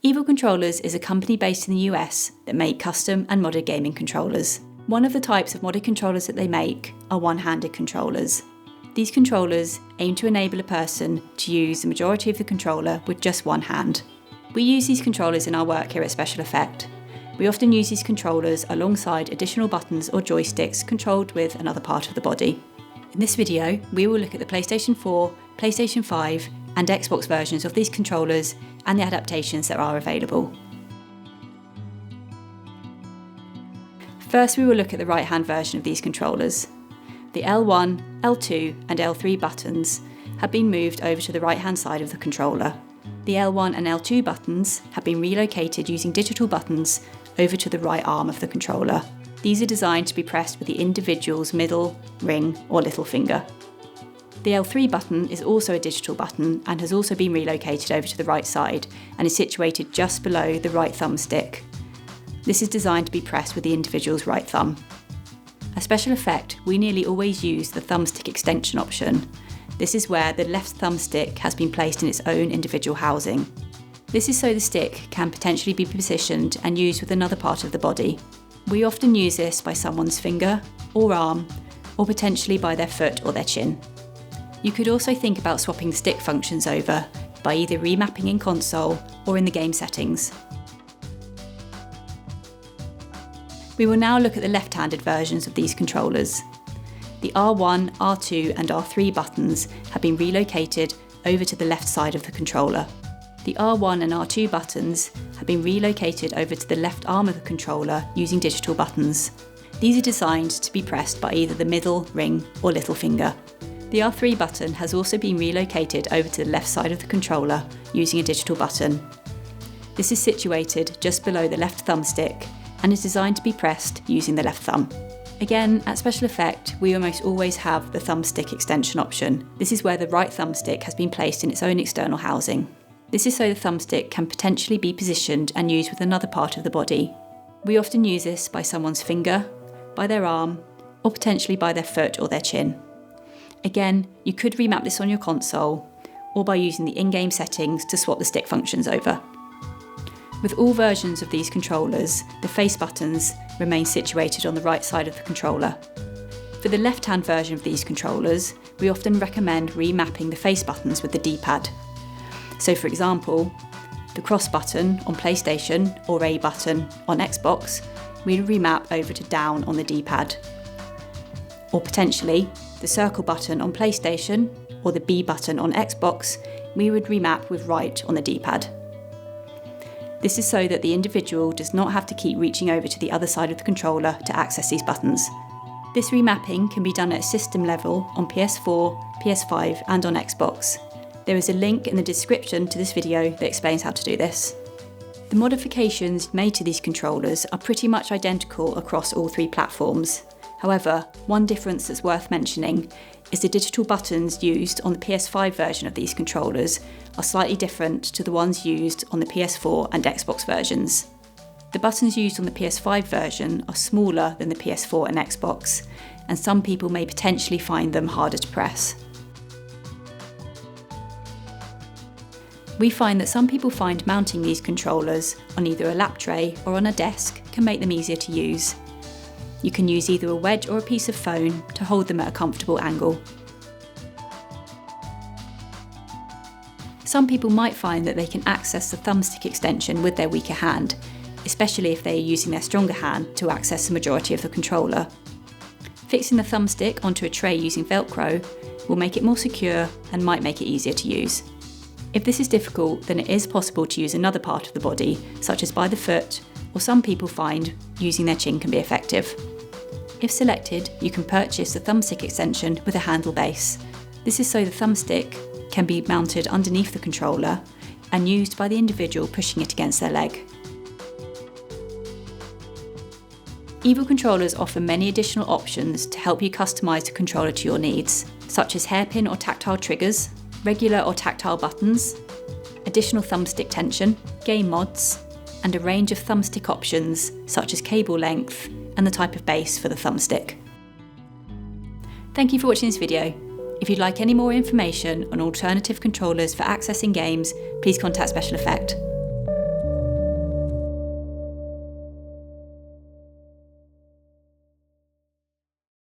Evil Controllers is a company based in the US that make custom and modded gaming controllers. One of the types of modded controllers that they make are one-handed controllers. These controllers aim to enable a person to use the majority of the controller with just one hand. We use these controllers in our work here at SpecialEffect. We often use these controllers alongside additional buttons or joysticks controlled with another part of the body. In this video, we will look at the PlayStation 4, PlayStation 5 and Xbox versions of these controllers and the adaptations that are available. First, we will look at the right-hand version of these controllers. The L1, L2 and L3 buttons have been moved over to the right-hand side of the controller. The L1 and L2 buttons have been relocated using digital buttons over to the right arm of the controller. These are designed to be pressed with the individual's middle, ring or little finger. The L3 button is also a digital button and has also been relocated over to the right side and is situated just below the right thumbstick. This is designed to be pressed with the individual's right thumb. At SpecialEffect, we nearly always use the thumbstick extension option. This is where the left thumbstick has been placed in its own individual housing. This is so the stick can potentially be positioned and used with another part of the body. We often use this by someone's finger or arm, or potentially by their foot or their chin. You could also think about swapping the stick functions over by either remapping in console or in the game settings. We will now look at the left-handed versions of these controllers. The R1, R2 and R3 buttons have been relocated over to the left side of the controller. The R1 and R2 buttons have been relocated over to the left arm of the controller using digital buttons. These are designed to be pressed by either the middle, ring or little finger. The R3 button has also been relocated over to the left side of the controller using a digital button. This is situated just below the left thumbstick and is designed to be pressed using the left thumb. Again, at SpecialEffect, we almost always have the thumbstick extension option. This is where the right thumbstick has been placed in its own external housing. This is so the thumbstick can potentially be positioned and used with another part of the body. We often use this by someone's finger, by their arm, or potentially by their foot or their chin. Again, you could remap this on your console, or by using the in-game settings to swap the stick functions over. With all versions of these controllers, the face buttons remain situated on the right side of the controller. For the left-hand version of these controllers, we often recommend remapping the face buttons with the D-pad. So for example, the cross button on PlayStation or A button on Xbox, we remap over to down on the D-pad. Or potentially, the circle button on PlayStation or the B button on Xbox, we would remap with right on the D-pad. This is so that the individual does not have to keep reaching over to the other side of the controller to access these buttons. This remapping can be done at system level on PS4, PS5 and on Xbox. There is a link in the description to this video that explains how to do this. The modifications made to these controllers are pretty much identical across all three platforms. However, one difference that's worth mentioning is the digital buttons used on the PS5 version of these controllers are slightly different to the ones used on the PS4 and Xbox versions. The buttons used on the PS5 version are smaller than the PS4 and Xbox, and some people may potentially find them harder to press. We find that some people find mounting these controllers on either a lap tray or on a desk can make them easier to use. You can use either a wedge or a piece of foam to hold them at a comfortable angle. Some people might find that they can access the thumbstick extension with their weaker hand, especially if they are using their stronger hand to access the majority of the controller. Fixing the thumbstick onto a tray using Velcro will make it more secure and might make it easier to use. If this is difficult, then it is possible to use another part of the body, such as by the foot, or some people find using their chin can be effective. If selected, you can purchase the thumbstick extension with a handle base. This is so the thumbstick can be mounted underneath the controller and used by the individual pushing it against their leg. Evil controllers offer many additional options to help you customise the controller to your needs, such as hairpin or tactile triggers, regular or tactile buttons, additional thumbstick tension, game mods, and a range of thumbstick options such as cable length and the type of base for the thumbstick. Thank you for watching this video. If you'd like any more information on alternative controllers for accessing games, please contact SpecialEffect.